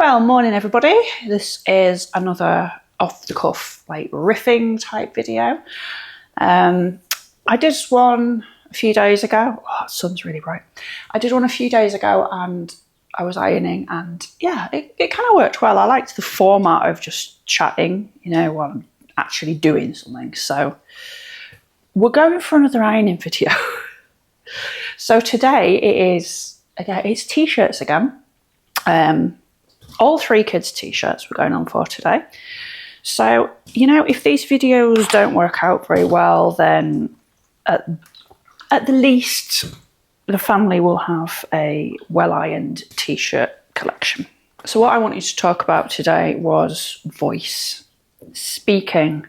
Well, morning everybody. This is another off-the-cuff, like riffing type video. I did one a few days ago. Oh, the sun's really bright. I did one a few days ago and I was ironing, and yeah, it kind of worked well. I liked the format of just chatting, while I'm actually doing something. So we're going for another ironing video. So today it's t-shirts again. All three kids' t-shirts we're going on for today. So, if these videos don't work out very well, then at the least, the family will have a well-ironed t-shirt collection. So what I wanted to talk about today was voice. Speaking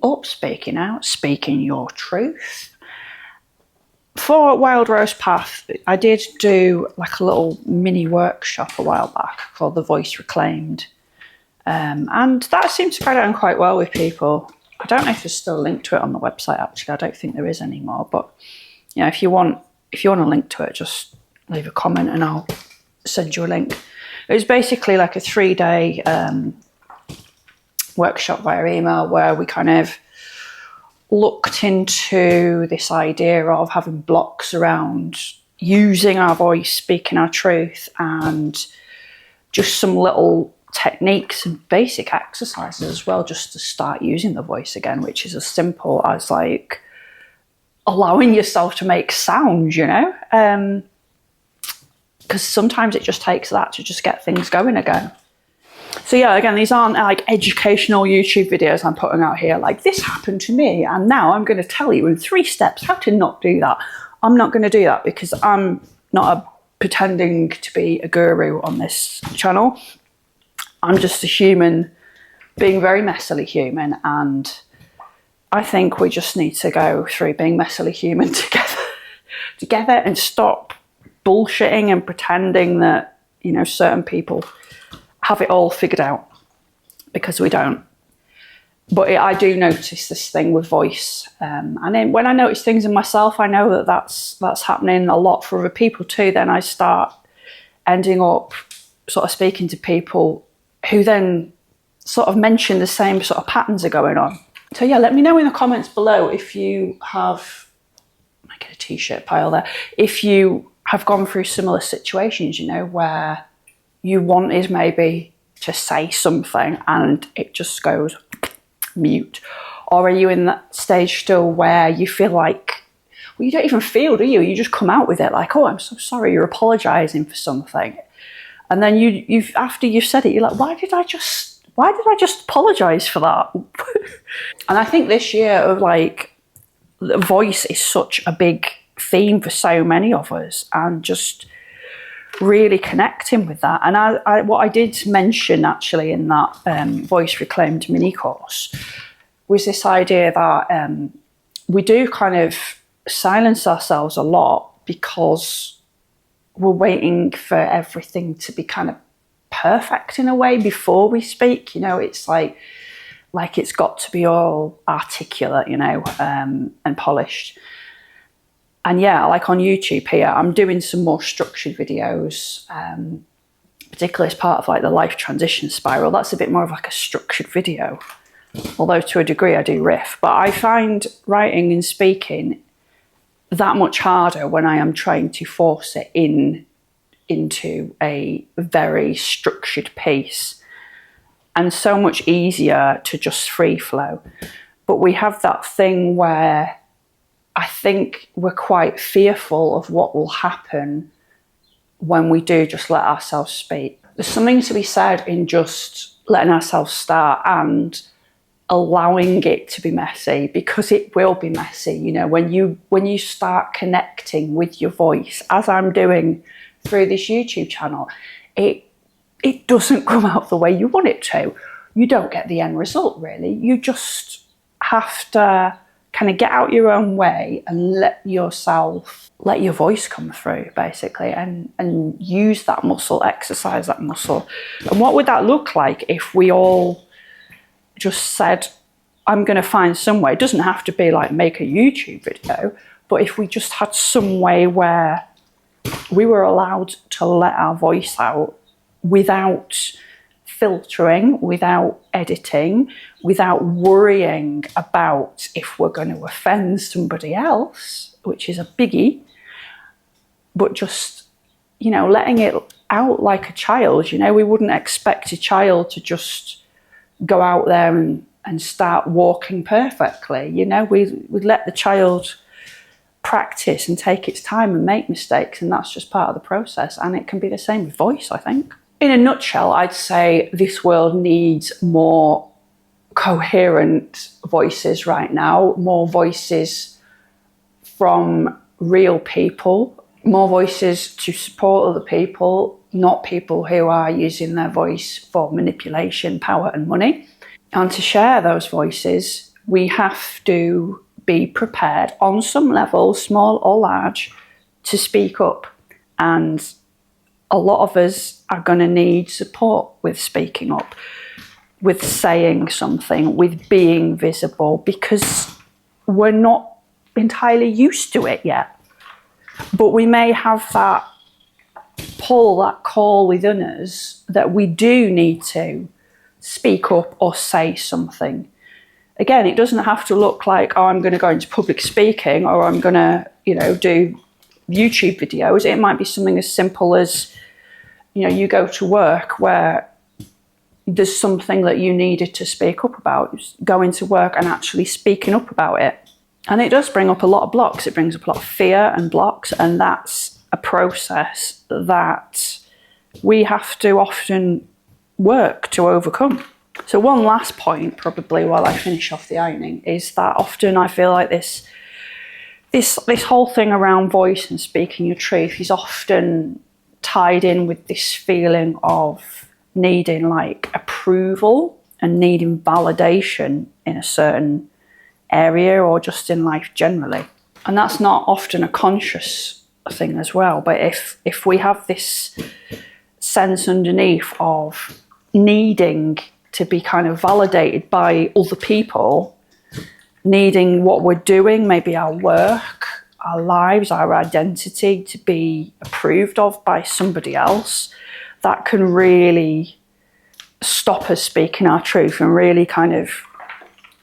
up, speaking out, speaking your truth. For Wild Rose Path, I did do like a little mini workshop a while back called The Voice Reclaimed. And that seemed to go down quite well with people. I don't know if there's still a link to it on the website, actually. I don't think there is anymore. But, if you want a link to it, just leave a comment and I'll send you a link. It was basically like a 3-day workshop via email where we kind of looked into this idea of having blocks around using our voice, speaking our truth, and just some little techniques and basic exercises as well, just to start using the voice again, which is as simple as like allowing yourself to make sound, because sometimes it just takes that to just get things going again. So yeah, again, these aren't like educational YouTube videos I'm putting out here, like this happened to me and now I'm going to tell you in 3 steps how to not do that. I'm not going to do that because I'm not pretending to be a guru on this channel. I'm just a human being very messily human, and I think we just need to go through being messily human together and stop bullshitting and pretending that, certain people have it all figured out, because we don't. But I do notice this thing with voice, and then when I notice things in myself, I know that that's happening a lot for other people too. Then I start ending up sort of speaking to people who then sort of mention the same sort of patterns are going on. So yeah, let me know in the comments below if you have, I get a t-shirt pile there, if you have gone through similar situations, where you wanted maybe to say something and it just goes mute. Or are you in that stage still where you feel like, well, you don't even feel, do you? You just come out with it like, oh, I'm so sorry, you're apologising for something. And then you've after you've said it, you're like, why did I just apologise for that? And I think this year of like, the voice is such a big theme for so many of us, and just really connecting with that. And what I did mention actually in that Voice Reclaimed mini course was this idea that we do kind of silence ourselves a lot because we're waiting for everything to be kind of perfect in a way before we speak. It's like it's got to be all articulate, and polished. And yeah, like on YouTube here, I'm doing some more structured videos, particularly as part of like the life transition spiral. That's a bit more of like a structured video, although to a degree I do riff. But I find writing and speaking that much harder when I am trying to force it into a very structured piece, and so much easier to just free flow. But we have that thing where I think we're quite fearful of what will happen when we do just let ourselves speak. There's something to be said in just letting ourselves start and allowing it to be messy, because it will be messy. When you start connecting with your voice, as I'm doing through this YouTube channel, it doesn't come out the way you want it to. You don't get the end result, really. You just have to kind of get out your own way and let your voice come through, basically, and use that muscle, exercise that muscle. And what would that look like if we all just said, I'm going to find some way? It doesn't have to be like make a YouTube video, but if we just had some way where we were allowed to let our voice out without filtering, without editing, without worrying about if we're going to offend somebody else, which is a biggie, but just, you know, letting it out like a child. You know, we wouldn't expect a child to just go out there and start walking perfectly. You know, we'd let the child practice and take its time and make mistakes, and that's just part of the process. And it can be the same with voice, I think. In a nutshell, I'd say this world needs more coherent voices right now, more voices from real people, more voices to support other people, not people who are using their voice for manipulation, power and money. And to share those voices, we have to be prepared on some level, small or large, to speak up. And a lot of us are going to need support with speaking up, with saying something, with being visible, because we're not entirely used to it yet. But we may have that pull, that call within us that we do need to speak up or say something. Again, it doesn't have to look like, oh, I'm going to go into public speaking, or I'm going to, you know, do YouTube videos. It might be something as simple as, you know, you go to work where there's something that you needed to speak up about, going to work and actually speaking up about it. And it does bring up a lot of blocks. It brings up a lot of fear and blocks, and that's a process that we have to often work to overcome. So one last point, probably while I finish off the ironing, is that often I feel like this whole thing around voice and speaking your truth is often tied in with this feeling of needing like approval and needing validation in a certain area or just in life generally. And that's not often a conscious thing as well. But if we have this sense underneath of needing to be kind of validated by other people, needing what we're doing, maybe our work, our lives, our identity to be approved of by somebody else, that can really stop us speaking our truth and really kind of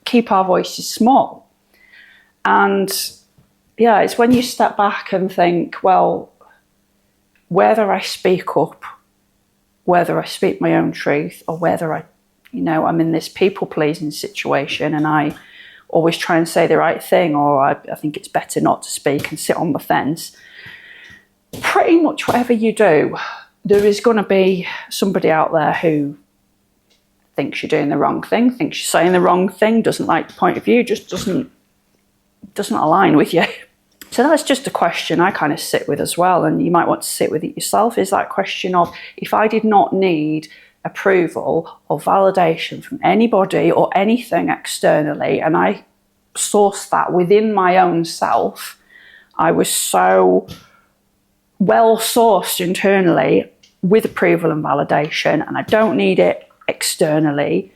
keep our voices small. And yeah, it's when you step back and think, well, whether I speak up, whether I speak my own truth, or whether I'm in this people-pleasing situation and I always try and say the right thing, or I think it's better not to speak and sit on the fence. Pretty much whatever you do, there is going to be somebody out there who thinks you're doing the wrong thing, thinks you're saying the wrong thing, doesn't like the point of view, just doesn't align with you. So that's just a question I kind of sit with as well, and you might want to sit with it yourself, is that question of, if I did not need approval or validation from anybody or anything externally, and I sourced that within my own self, I was so well sourced internally with approval and validation, and I don't need it externally,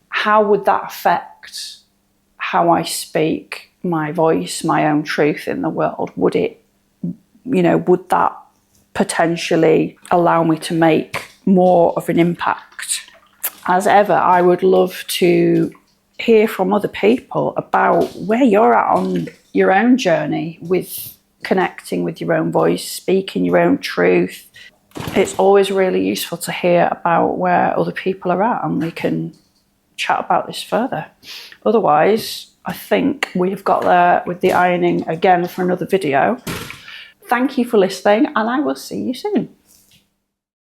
how would that affect how I speak my voice, my own truth in the world? Would that potentially allow me to make more of an impact? As ever, I would love to hear from other people about where you're at on your own journey with connecting with your own voice, speaking your own truth. It's always really useful to hear about where other people are at, and we can chat about this further. Otherwise, I think we've got there with the ironing again for another video. Thank you for listening, and I will see you soon.